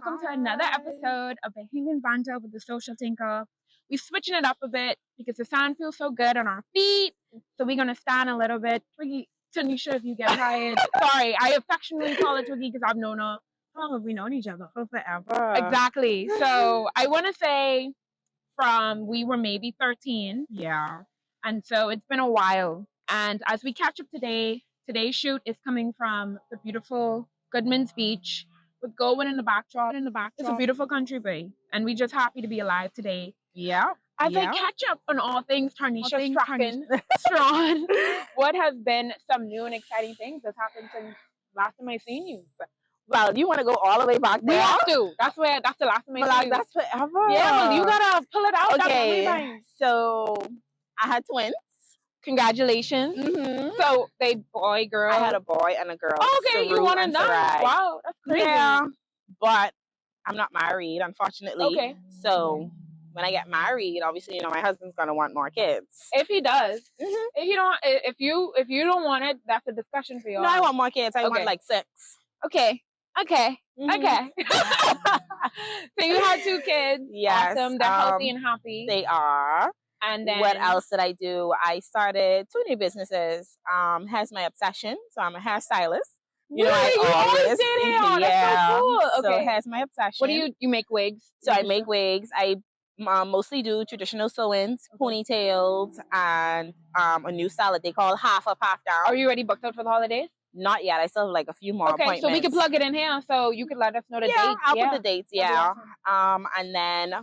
welcome to another episode of Bahamian Banter with the Social Tinker. We're switching it up a bit because the sound feels so good on our feet. So we're going to stand a little bit. Twiggy, Tanisha, if you get tired. Sorry, I affectionately call her Twiggy because I've known her. How long have we known each other? For forever. Exactly. So I want to say from we were maybe 13. Yeah. And so it's been a while. And as we catch up today, today's shoot is coming from the beautiful Goodman's Beach with Goldwyn in the backdrop. It's a beautiful country bay, and we're just happy to be alive today. Yeah. As I catch up on all things Tarnesha Strawn, what has been some new and exciting things that's happened since last time I seen you? Well, you want to go all the way back there? We have to. That's the last time I seen you. That's forever. Yeah, well, you gotta pull it out. Okay. So I had twins. Congratulations. Mm-hmm. So they boy, girl. I had a boy and a girl. Okay, you want to know? Wow, that's crazy. Yeah, but I'm not married, unfortunately. Okay. So when I get married, obviously, my husband's gonna want more kids. If he does, mm-hmm. if you don't want it, that's a discussion for you. No, I want more kids. I want like 6. Okay. Mm-hmm. Okay. So you had 2 kids. Yes. Awesome. They're healthy and happy. They are. And then what else did I do? I started 2 new businesses. Has my obsession. So I'm a hairstylist. You always did hair. That's so cool. Okay. So it has my obsession. What do you make wigs? So I make wigs. I mostly do traditional sewings, ponytails, and a new style that they call half up, half down. Are you already booked out for the holidays? Not yet. I still have like a few more appointments. So we can plug it in here so you can let us know the dates. I'll put the dates, awesome. And then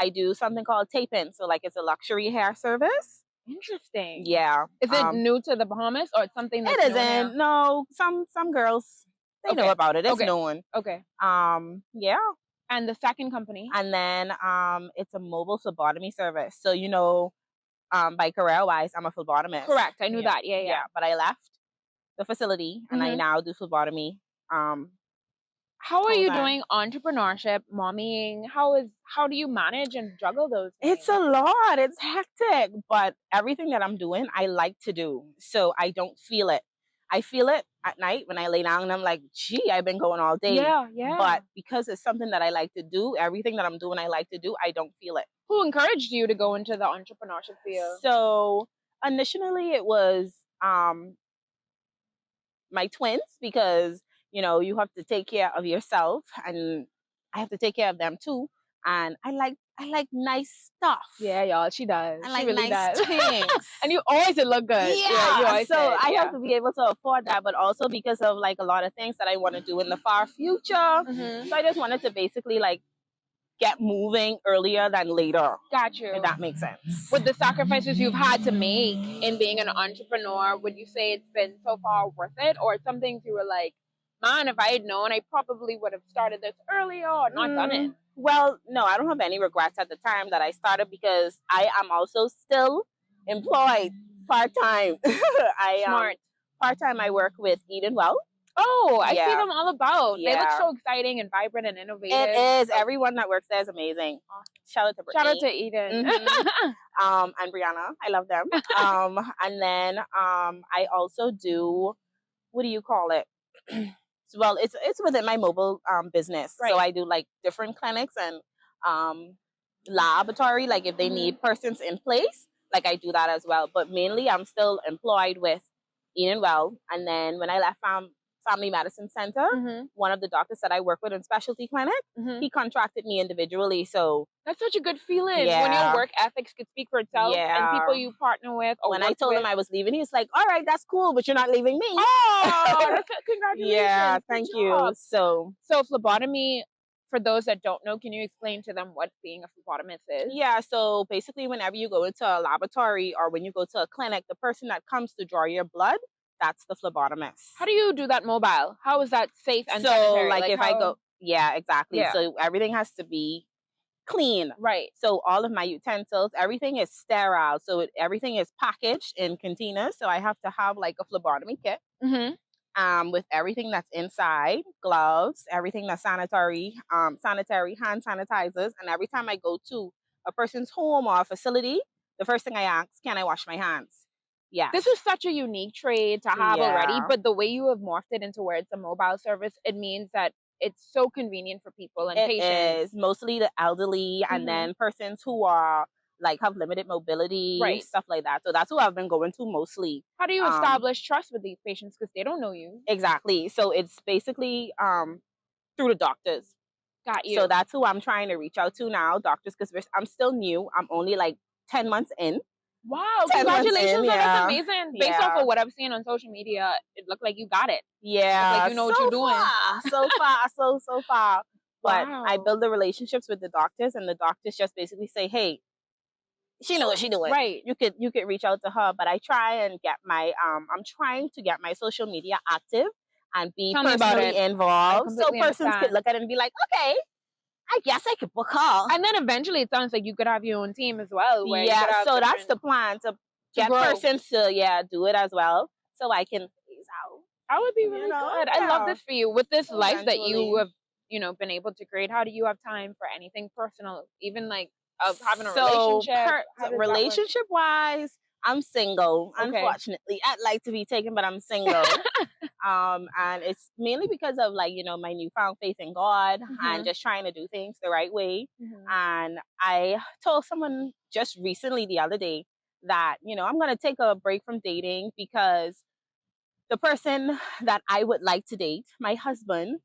I do something called tape-in. So like it's a luxury hair service. Interesting. Yeah. Is it new to the Bahamas or it's something that's It isn't. No, some girls, they know about it. It's known. Okay. Yeah. And the second company? And then it's a mobile phlebotomy service. So by career-wise, I'm a phlebotomist. Correct. I knew that. Yeah. But I left the facility and I now do phlebotomy. How are you doing entrepreneurship, mommying? How do you manage and juggle those things? It's a lot. It's hectic, but everything that I'm doing, I like to do. So I don't feel it. I feel it at night when I lay down and I'm like, gee, I've been going all day. Yeah. But because it's something that I like to do, everything that I'm doing, I like to do, I don't feel it. Who encouraged you to go into the entrepreneurship field? So initially it was my twins, because you have to take care of yourself and I have to take care of them too. And I like nice stuff. Yeah, y'all, she does. I like really nice things. And you always look good. Yeah. I have to be able to afford that, but also because of like a lot of things that I want to do in the far future. Mm-hmm. So I just wanted to basically like get moving earlier than later. Got you. If that makes sense. With the sacrifices you've had to make in being an entrepreneur, would you say it's been so far worth it? Or some things you were like, man, if I had known, I probably would have started this earlier or not done it? Well, no, I don't have any regrets at the time that I started because I am also still employed part-time. Smart. Part-time I work with Eden Well. Oh, I see them all about. Yeah. They look so exciting and vibrant and innovative. It is. Everyone that works there is amazing. Shout out to Brittany. Shout out to Eden. Mm-hmm. And Brianna. I love them. And then I also do, what do you call it? Well, it's within my mobile business. Right. So I do like different clinics and laboratory, like if they need persons in place, like I do that as well. But mainly I'm still employed with Eden Well. And then when I left Family Medicine Center, one of the doctors that I work with in specialty clinic, he contracted me individually. So that's such a good feeling when your work ethics could speak for itself and people you partner with. When I told him I was leaving, he was like, all right, that's cool, but you're not leaving me. Oh, congratulations. Yeah, thank you. So phlebotomy, for those that don't know, can you explain to them what being a phlebotomist is? Yeah, so basically whenever you go into a laboratory or when you go to a clinic, the person that comes to draw your blood, that's the phlebotomist. How do you do that mobile? How is that safe and sanitary? Like if I go, exactly. Yeah. So everything has to be clean. Right. So all of my utensils, everything is sterile. So everything is packaged in containers. So I have to have like a phlebotomy kit with everything that's inside, gloves, everything that's sanitary, hand sanitizers. And every time I go to a person's home or a facility, the first thing I ask, can I wash my hands? Yeah. This is such a unique trade to have already, but the way you have morphed it into where it's a mobile service, it means that it's so convenient for people and It patients. is mostly the elderly and then persons who are like have limited mobility, Right. stuff like that. So that's who I've been going to mostly. How do you establish trust with these patients because they don't know you? Exactly. So it's basically through the doctors. Got you. So that's who I'm trying to reach out to now, doctors, because I'm still new. I'm only like 10 months in. Wow, 10 months congratulations! in, That's amazing. Based off yeah. of what I've seen on social media, it looked like you got it. Yeah, Like you know what you're doing. so far. But Wow. I build the relationships with the doctors, and the doctors just basically say, "Hey, she knows what she's doing. Right. You could reach out to her." But I try and get my I'm trying to get my social media active and be personally involved, so persons could look at it and be like, "Okay, I guess I could book her." And then eventually, it sounds like you could have your own team as well. Where yeah, so that's the plan, to get persons to do it as well, so I can phase out. That would be really good. Yeah. I love this for you. With this life that you Eventually. have, been able to create, how do you have time for anything personal? Even like of having a relationship? Relationship wise, I'm single. Unfortunately, I'd like to be taken, but I'm single. And it's mainly because of like, my newfound faith in God and just trying to do things the right way. And I told someone just recently the other day that, I'm going to take a break from dating because the person that I would like to date, my husband,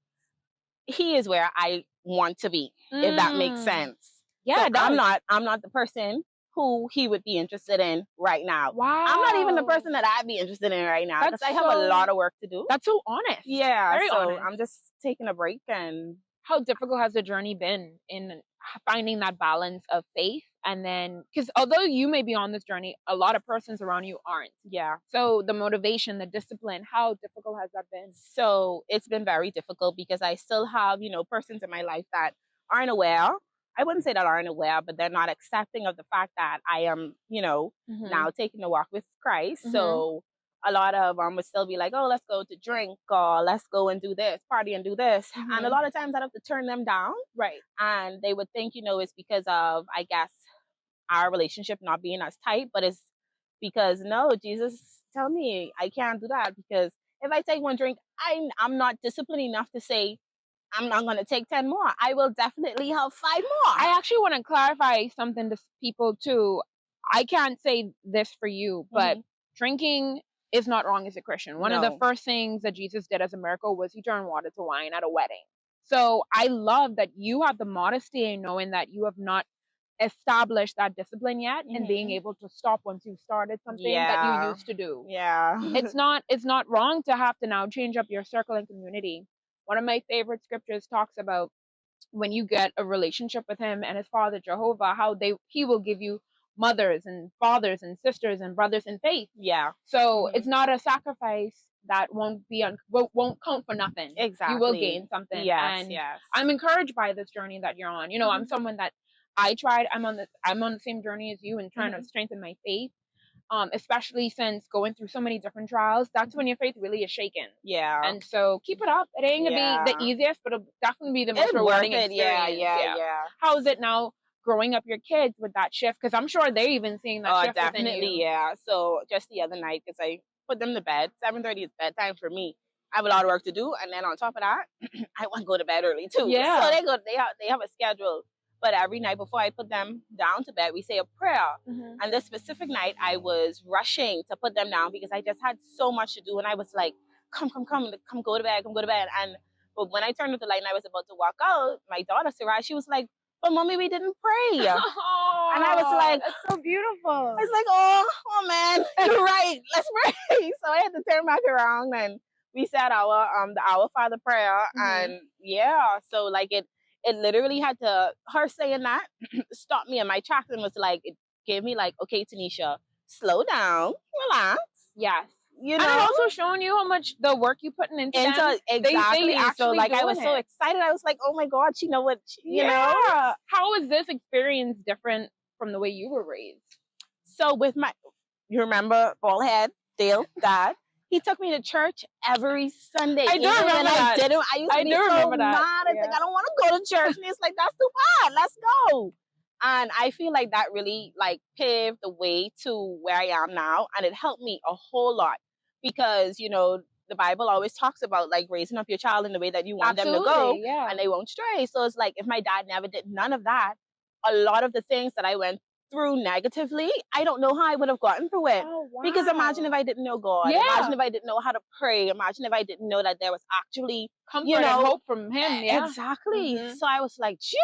he is where I want to be, if that makes sense. Yeah, so I'm not the person who he would be interested in right now. Wow. I'm not even the person that I'd be interested in right now because I have a lot of work to do. That's so honest. Yeah, very honest. I'm just taking a break. And how difficult has the journey been in finding that balance of faith? And then, because although you may be on this journey, a lot of persons around you aren't. Yeah. So the motivation, the discipline, how difficult has that been? So it's been very difficult because I still have, persons in my life that aren't aware. I wouldn't say that aren't aware, but they're not accepting of the fact that I am, now taking the walk with Christ. So a lot of them would still be like, "Oh, let's go to drink, or let's go and do this, party and do this." And a lot of times I have to turn them down. Right. And they would think, it's because of, I guess, our relationship not being as tight, but it's because no, Jesus tell me I can't do that, because if I take one drink, I'm not disciplined enough to say I'm not going to take 10 more. I will definitely have 5 more. I actually want to clarify something to people too. I can't say this for you, but drinking is not wrong as a Christian. One of the first things that Jesus did as a miracle was he turned water to wine at a wedding. So I love that you have the modesty in knowing that you have not established that discipline yet and being able to stop once you started something that you used to do. Yeah. It's not wrong to have to now change up your circle and community. One of my favorite scriptures talks about when you get a relationship with him and his father Jehovah, how he will give you mothers and fathers and sisters and brothers in faith. Yeah. So it's not a sacrifice that won't count for nothing. Exactly. You will gain something. Yes. And I'm encouraged by this journey that you're on. I'm someone that I'm on the same journey as you and trying to strengthen my faith. Especially since going through so many different trials, that's when your faith really is shaken. Yeah. And so keep it up. It ain't gonna be the easiest, but it'll definitely be the most rewarding experience. Yeah. How is it now growing up your kids with that shift? Because I'm sure they're even seeing that shift within you. Definitely, yeah. So just the other night, because I put them to bed, 7:30 is bedtime for me. I have a lot of work to do, and then on top of that, I want to go to bed early too. Yeah. So they have a schedule. But every night before I put them down to bed, we say a prayer. And this specific night, I was rushing to put them down because I just had so much to do. And I was like, come go to bed, but when I turned on the light and I was about to walk out, my daughter, Sarah, she was like, "But mommy, we didn't pray." And I was like, "That's so beautiful." I was like, oh man, you're right. Let's pray. So I had to turn back around and we said our the Our Father prayer. And so like it literally had to, her saying that stopped me in my tracks and was like, it gave me like, okay, Tarnesha, slow down, relax. Yes. And it also showing you how much the work you putting into them. Exactly. So like I was so excited. I was like, oh my God, she know what, you know? How is this experience different from the way you were raised? So with you remember Ballhead, Dale, Dad? He took me to church every Sunday. I do remember that. I used to be so mad. I was like, I don't want to go to church. And it's like, that's too bad. Let's go. And I feel like that really like paved the way to where I am now. And it helped me a whole lot because, the Bible always talks about like raising up your child in the way that you want them to go, Absolutely, yeah. and they won't stray. So it's like if my dad never did none of that, a lot of the things that I went through negatively, I don't know how I would have gotten through it. Oh, wow. Because imagine if I didn't know God. Yeah. Imagine if I didn't know how to pray. Imagine if I didn't know that there was actually comfort and hope from him. Yeah, exactly. So I was like, "Phew,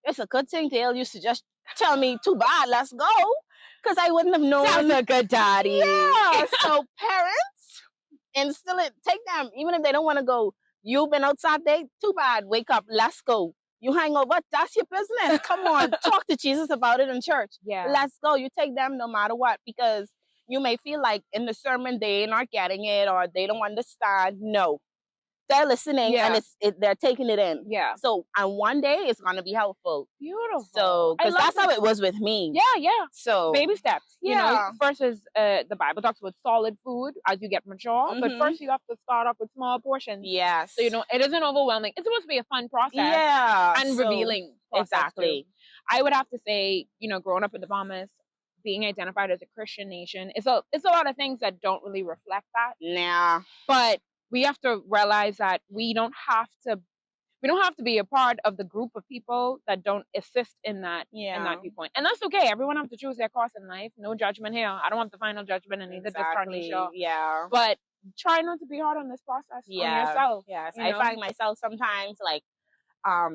it's a good thing Dale used to just tell me, too bad, let's go," because I wouldn't have known. That's a good daddy. Yeah. So parents, instill it. Take them, even if they don't want to go. You've been outside day. Too bad. Wake up. Let's go. You hang over. That's your business. Come on, talk to Jesus about it in church. Yeah. Let's go. You take them no matter what, because you may feel like in the sermon they're not getting it or they don't understand. No, they're listening and they're taking it in. Yeah. So and one day it's gonna be helpful. Beautiful. So because that's how it was with me. Yeah, yeah. So baby steps. You know, Yeah. first is the Bible talks about solid food as you get mature, but Mhm. first you have to start off with small portions. Yes. So you know it isn't overwhelming. It's supposed to be a fun process. Yeah. And so- revealing. process, Exactly. too. I would have to say, you know, growing up in the Bahamas, being identified as a Christian nation, it's a lot of things that don't really reflect that. Nah. But we have to realize that we don't have to be a part of the group of people that don't assist in that viewpoint. And that's okay. Everyone has to choose their course in life. No judgment here. I don't want the final judgment, and neither does Tarnesha. Yeah. But try not to be hard on this process on yourself. Yes. you I know? find myself sometimes like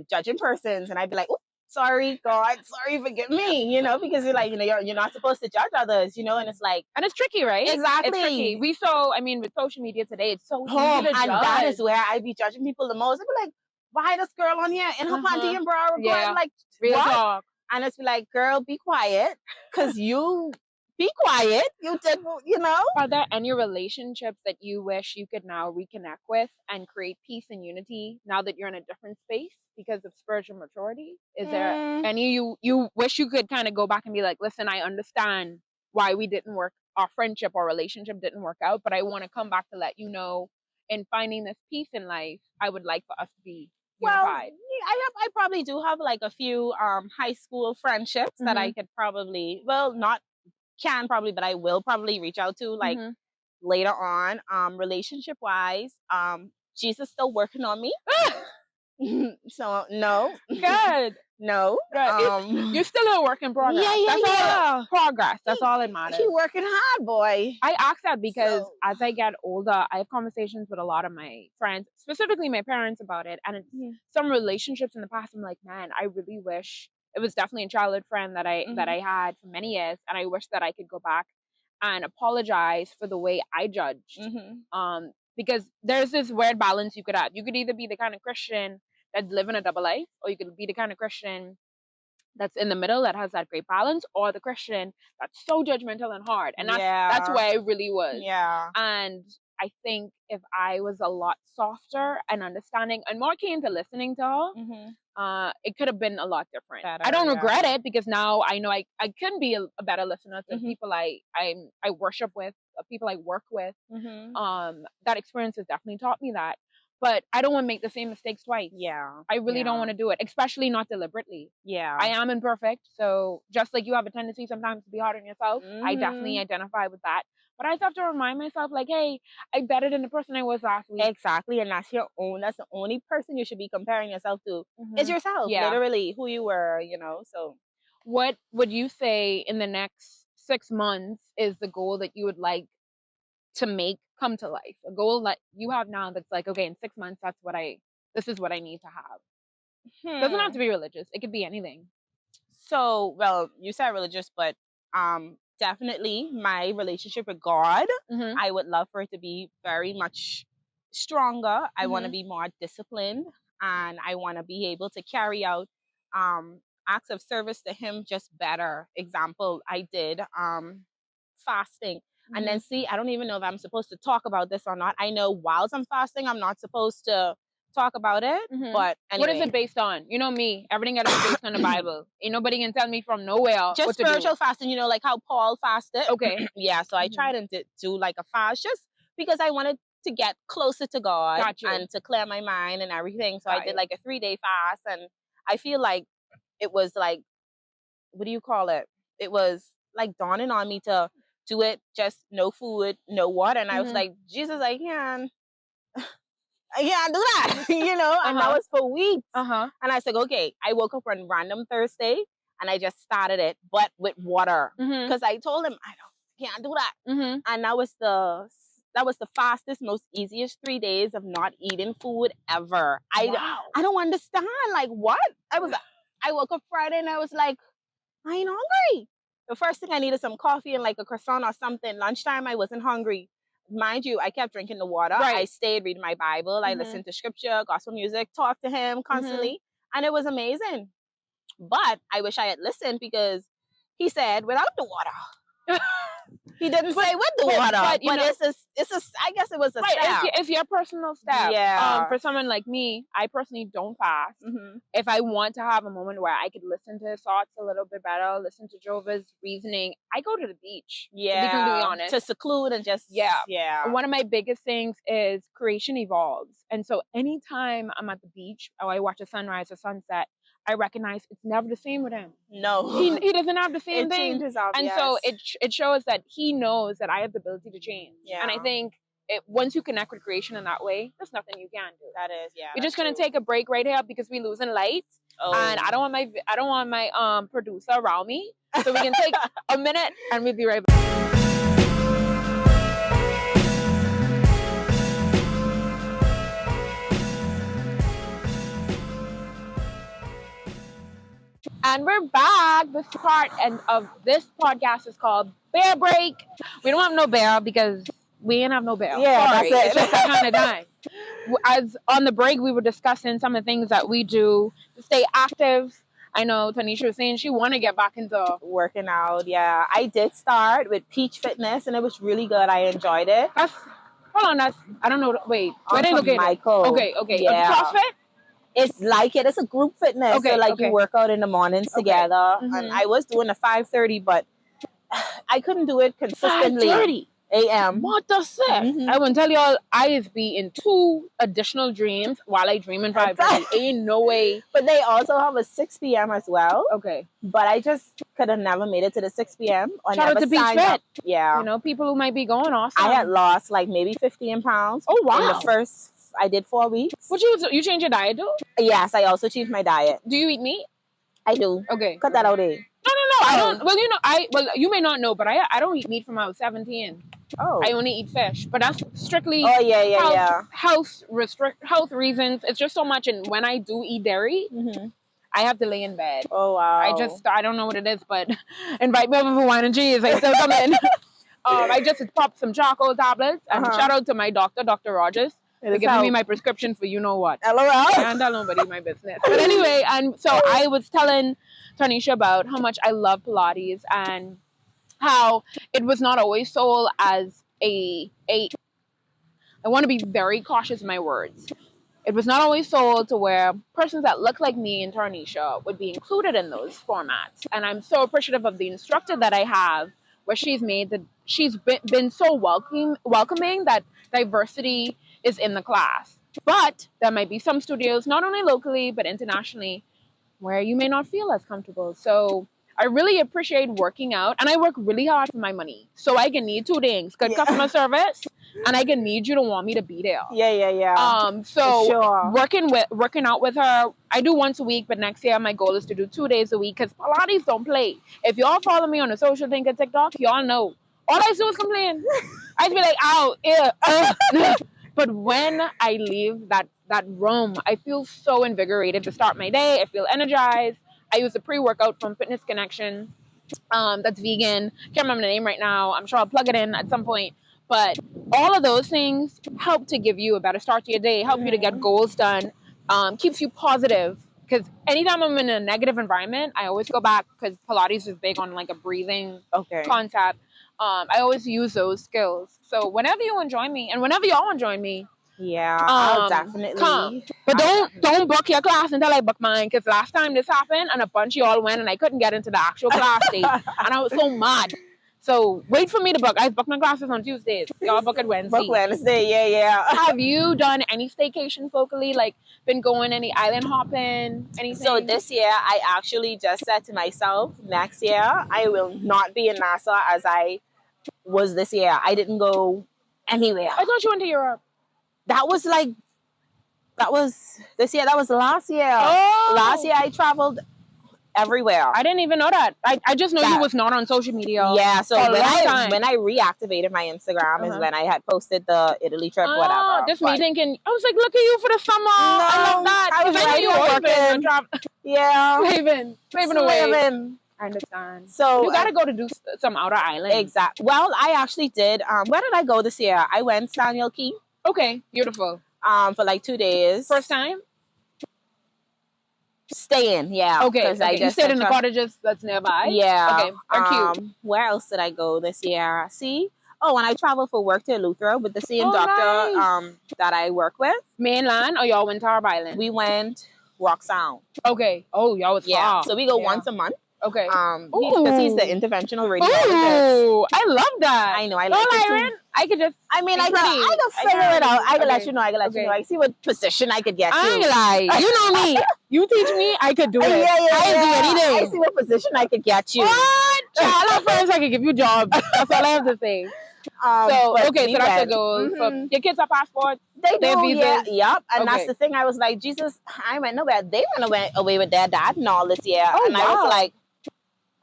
judging persons, and I'd be like, "Oops, sorry, God, sorry, forgive me," you know, because you're like, you know, you're not supposed to judge others, you know, and it's like, And it's tricky, right? Exactly. It's tricky. I mean, with social media today, it's so easy oh, to and judge. that is where I be judging people the most. I'd be like, why this girl on here in her panty and bra? Yeah. Like, Real what? talk. And it's like, girl, be quiet, because you be quiet. You did, you know. Are there any relationships that you wish you could now reconnect with and create peace and unity now that you're in a different space because of spiritual maturity? Is there any you wish you could kind of go back and be like, listen, I understand why we didn't work, our friendship or relationship didn't work out, but I want to come back to let you know, in finding this peace in life, I would like for us to be unified. Well, I probably do have like a few high school friendships that I could probably, but I will probably reach out to like later on. Relationship wise, Jesus still working on me. So no. Good. No. Good. You're still a work in progress. All progress. That's all that matters. He working hard, boy. I ask that because as I get older, I have conversations with a lot of my friends, specifically my parents, about it. And it's some relationships in the past, I'm like, man, I really wish. It was definitely a childhood friend that I had for many years, and I wish that I could go back and apologize for the way I judged. Because there's this weird balance you could have. You could either be the kind of Christian that's living a double life, or you could be the kind of Christian that's in the middle that has that great balance, or the Christian that's so judgmental and hard. And that's where I really was. Yeah. And I think if I was a lot softer and understanding and more keen to listening to her, it could have been a lot different. I don't regret it, because now I know I can be a better listener to people I worship with, people I work with. That experience has definitely taught me that. But I don't want to make the same mistakes twice. Yeah. I really don't want to do it, especially not deliberately. Yeah. I am imperfect. So just like you have a tendency sometimes to be hard on yourself, I definitely identify with that. But I just have to remind myself, like, hey, I'm better than the person I was last week. Exactly. And that's your own. That's the only person you should be comparing yourself to. Is yourself. Yeah. Literally who you were, you know. So what would you say in the next 6 months is the goal that you would like to make come to life? A goal that you have now that's like, okay, in 6 months, this is what I need to have. Doesn't have to be religious. It could be anything. So, well, you said religious, but definitely my relationship with God, I would love for it to be very much stronger. I want to be more disciplined, and I want to be able to carry out acts of service to him just better. Example, I did fasting. And then I don't even know if I'm supposed to talk about this or not. I know whilst I'm fasting, I'm not supposed to talk about it. But anyway. What is it based on? You know me, everything else is based on the Bible. Ain't nobody can tell me from nowhere. Just what spiritual to do. fasting, you know, like how Paul fasted. Okay. Yeah, so I tried to do like a fast just because I wanted to get closer to God and to clear my mind and everything. So I did like a 3-day fast, and I feel like it was like, what do you call it? It was like dawning on me to do it, just no food, no water. And I was like, Jesus, I can't do that, you know, and that was for weeks. And I said, okay, I woke up on random Thursday and I just started it, but with water, because I told him can't do that. And that was the fastest, most easiest 3 days of not eating food ever. I don't understand, like, what? I woke up Friday and I was like, I ain't hungry. The first thing I needed some coffee and like a croissant or something. Lunchtime, I wasn't hungry. Mind you, I kept drinking the water. Right. I stayed reading my Bible. I listened to scripture, gospel music, talked to him constantly. And it was amazing. But I wish I had listened, because he said without the water. He didn't say with the water. But I guess it was a step. It's your personal step. Yeah. For someone like me, I personally don't fast. If I want to have a moment where I could listen to his thoughts a little bit better, listen to Jova's reasoning, I go to the beach. Yeah. To be completely honest. To seclude and just... Yeah. One of my biggest things is creation evolves. And so anytime I'm at the beach or I watch a sunrise or sunset, I recognize it's never the same with him. No. He doesn't have the same thing. And so it shows that he knows that I have the ability to change. Yeah. And I think once you connect with creation in that way, there's nothing you can do. That is, yeah. We're just going to take a break right here because we're losing light. And I don't want my producer around me. So we can take a minute and we'll be right back. And we're back. This part of this podcast is called Bear Break. We don't have no bear because we ain't have no bear. Yeah, sorry. That's it. It's just that kind of time. As on the break, we were discussing some of the things that we do to stay active. I know Tarnesha was saying she want to get back into working out. Yeah, I did start with Peach Fitness, and it was really good. I enjoyed it. I don't know. Wait, where they located? Michael. Okay. Yeah. CrossFit? It's like it. It's a group fitness. Okay, so you work out in the mornings together. And I was doing a 5:30, but I couldn't do it consistently. 5:30 a.m. What the shit? I won't tell y'all, I just be in 2 additional dreams while I dream in 5:30. Ain't no way. But they also have a 6 p.m. as well. Okay. But I just could have never made it to the 6 p.m. or Shout never out to Beach signed Fit. up. Yeah. You know, people who might be going awesome. I had lost like maybe 15 pounds. Oh, wow. In the first... I did 4 weeks. What you change your diet too? Yes, I also changed my diet. Do you eat meat? I do. Okay. Cut that out there. No. I don't. Well, you may not know, but I don't eat meat from I was 17. Oh. I only eat fish, but that's strictly health reasons. It's just so much, and when I do eat dairy, I have to lay in bed. Oh wow. I don't know what it is, but invite me over for wine and cheese. I still come in. I just popped some charcoal tablets, and shout out to my doctor, Dr. Rogers. They're giving me my prescription for you know what. LOL. I can't tell nobody my business. But anyway, and so I was telling Tarnesha about how much I love Pilates and how it was not always sold as I want to be very cautious in my words. It was not always sold to where persons that look like me and Tarnesha would be included in those formats. And I'm so appreciative of the instructor that I have, where she's been so welcoming that diversity is in the class. But there might be some studios, not only locally, but internationally, where you may not feel as comfortable. So I really appreciate working out, and I work really hard for my money. So I can need 2 things: good customer service, and I can need you to want me to be there. Yeah. So sure. working out with her, I do once a week, but next year my goal is to do 2 days a week, because Pilates don't play. If y'all follow me on the social thing at TikTok, y'all know. All I do is complain. I'd be like, ow, ew. But when I leave that room, I feel so invigorated to start my day. I feel energized. I use a pre-workout from Fitness Connection that's vegan. Can't remember the name right now. I'm sure I'll plug it in at some point. But all of those things help to give you a better start to your day, help you to get goals done, keeps you positive. Because anytime I'm in a negative environment, I always go back, because Pilates is big on like a breathing concept. I always use those skills. So whenever you join me, and whenever y'all join me, I'll definitely come. But don't book your class until I book mine, because last time this happened and a bunch of y'all went and I couldn't get into the actual class date, and I was so mad. So wait for me to book. I book my classes on Tuesdays. Y'all book it Wednesday. Book Wednesday, yeah. Have you done any staycations locally? Like been going any island hopping, anything? So this year, I actually just said to myself, next year I will not be in Nassau, as I was this year. I didn't go anywhere. I thought you went to Europe. That was this year. That was last year. Oh. Last year I traveled everywhere. I didn't even know that. I just know you was not on social media. Yeah, so for a long time. when I reactivated my Instagram is when I had posted the Italy trip, whatever. Just me thinking, I was like, look at you for the summer. No, I love that. I was right here working. Yeah. Slaving away. Slaving. I understand. So you gotta go to do some outer islands. Exactly. Well, I actually did. Where did I go this year? I went Daniel Key. Okay, beautiful. For like 2 days. First time? Staying, yeah. Okay. You stayed in the cottages that's nearby? Yeah. Okay, they're cute. Where else did I go this year? See? Oh, when I traveled for work to Eleuthera with the same doctor nice. that I work with. Mainland or y'all went to Harbour Island? We went Rock Sound. Okay. Oh, y'all was far. So we go once a month. Okay. Because he's the interventional radiologist. Oh, I love that. I know. I like it too. I could just. I mean, I can figure it out. I can let you know. I know. I see what position I could get to. I ain't lie. You know me. You teach me, I could do it. Yeah. I do anything. I see what position I could get you. What? Child, friends, I could give you jobs. That's all I have to say. So that's the goal. So your kids are passports. They do. Visas. Yep. And that's the thing. I was like, Jesus, I went nowhere. They went away with their dad and all this year. Oh, and I was like,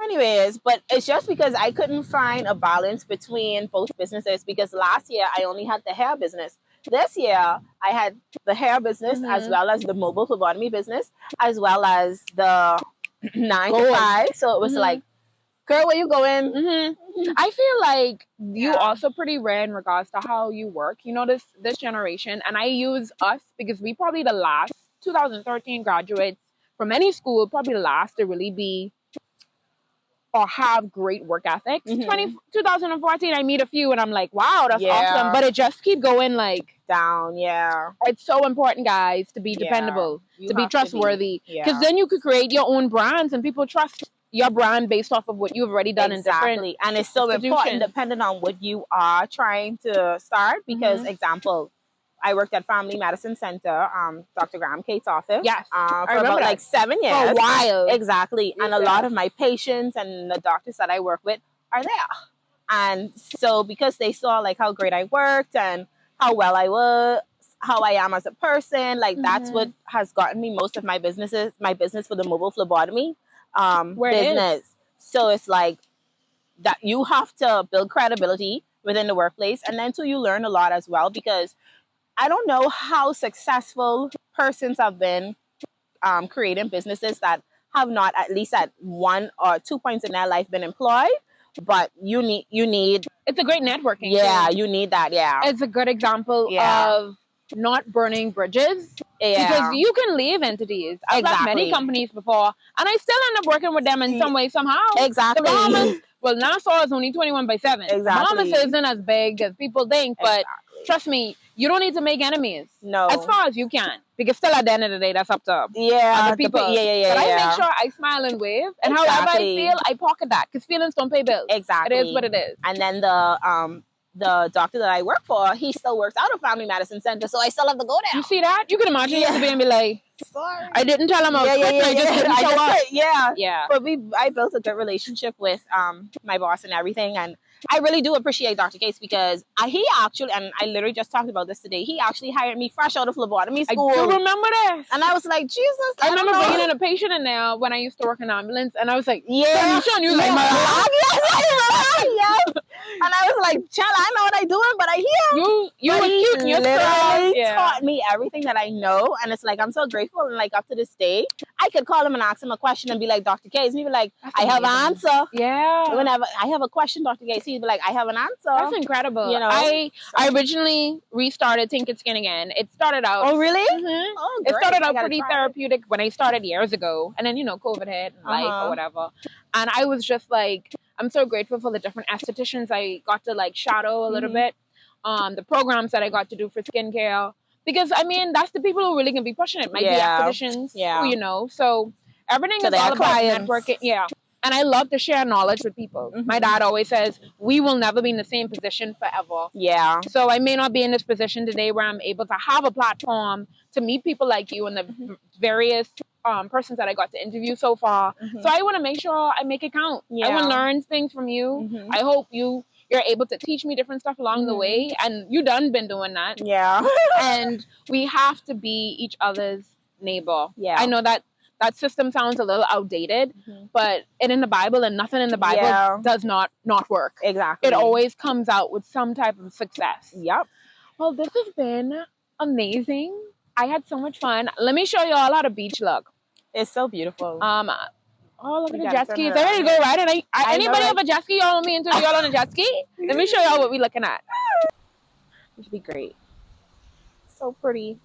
anyways, but it's just because I couldn't find a balance between both businesses, because last year I only had the hair business. This year I had the hair business as well as the mobile phlebotomy business, as well as the 9 to 5. So it was like, girl, where you going? I feel like you also pretty rare in regards to how you work. You know, this generation, and I use us because we probably the last 2013 graduates from any school, probably the last to really be or have great work ethics. 2014, I meet a few and I'm like, wow, that's awesome. But it just keep going like down. Yeah. It's so important, guys, to be dependable, to be trustworthy. Because then you could create your own brands and people trust your brand based off of what you've already done in different And it's so important depending on what you are trying to start. Because example, I worked at Family Medicine Center, Dr. Graham Kate's office. Yes. For about like 7 years. For a while. Exactly. And a lot of my patients and the doctors that I work with are there. And so because they saw like how great I worked and how well I was, how I am as a person, like that's what has gotten me most of my business for the mobile phlebotomy business. So it's like that you have to build credibility within the workplace. And then too, you learn a lot as well, because I don't know how successful persons have been creating businesses that have not at least at 1 or 2 points in their life been employed, but you need it's a great networking. You need that. It's a good example of not burning bridges. Because you can leave entities. I've left many companies before, and I still end up working with them in some way, somehow. Exactly. The Bahamas, well, Nassau is only 21/7. Exactly. Bahamas isn't as big as people think, but trust me, you don't need to make enemies. No. As far as you can. Because still at the end of the day, that's up to other people. But I make sure I smile and wave. And however I feel, I pocket that. Because feelings don't pay bills. Exactly. It is what it is. And then the doctor that I work for, he still works out of Family Medicine Center, so I still have to go there. You see that? You can imagine you have to be and be like, sorry, I didn't tell him I was quitting. I just didn't show up. Yeah. But I built a good relationship with my boss and everything, and I really do appreciate Dr. Case, because he actually, and I literally just talked about this today, he actually hired me fresh out of phlebotomy school. I do remember this. And I was like, Jesus, I remember bringing in a patient in there when I used to work in ambulance, and I was like, Tarnesha, and you like, yes. And I was like, child, I know what I'm doing, but I hear you were cute and you're literally taught me everything that I know. And it's like, I'm so grateful. And like up to this day, I could call him and ask him a question and be like, Dr. Case, and he'd be like, I have an answer. Yeah. Whenever I have a question, Dr. Case, he'd be like, I have an answer. That's incredible. You know, I originally restarted Tinker Skin again. It started out. Oh, really? Oh, great. It started out pretty therapeutic when I started years ago. And then, COVID hit and life or whatever. And I was just like, I'm so grateful for the different estheticians I got to like shadow a little bit. The programs that I got to do for skincare. Because, I mean, that's the people who really can be pushing it. Might be estheticians, who, so everything is all about networking. Yeah. And I love to share knowledge with people. My dad always says, we will never be in the same position forever. Yeah. So I may not be in this position today where I'm able to have a platform to meet people like you and the various persons that I got to interview so far. So I want to make sure I make it count. I want to learn things from you. I hope your you're able to teach me different stuff along the way, and you done been doing that. Yeah. And we have to be each other's neighbor. Yeah. I know that system sounds a little outdated, but it in the Bible, and nothing in the Bible does not work. Exactly. It always comes out with some type of success. Yep. Well, this has been amazing. I had so much fun. Let me show you all how the beach look. It's so beautiful. Oh, look at the jet skis. I'm ready to go ride it. Anybody have a jet ski? Y'all want me into y'all on a jet ski? Let me show y'all what we're looking at. This would be great. So pretty.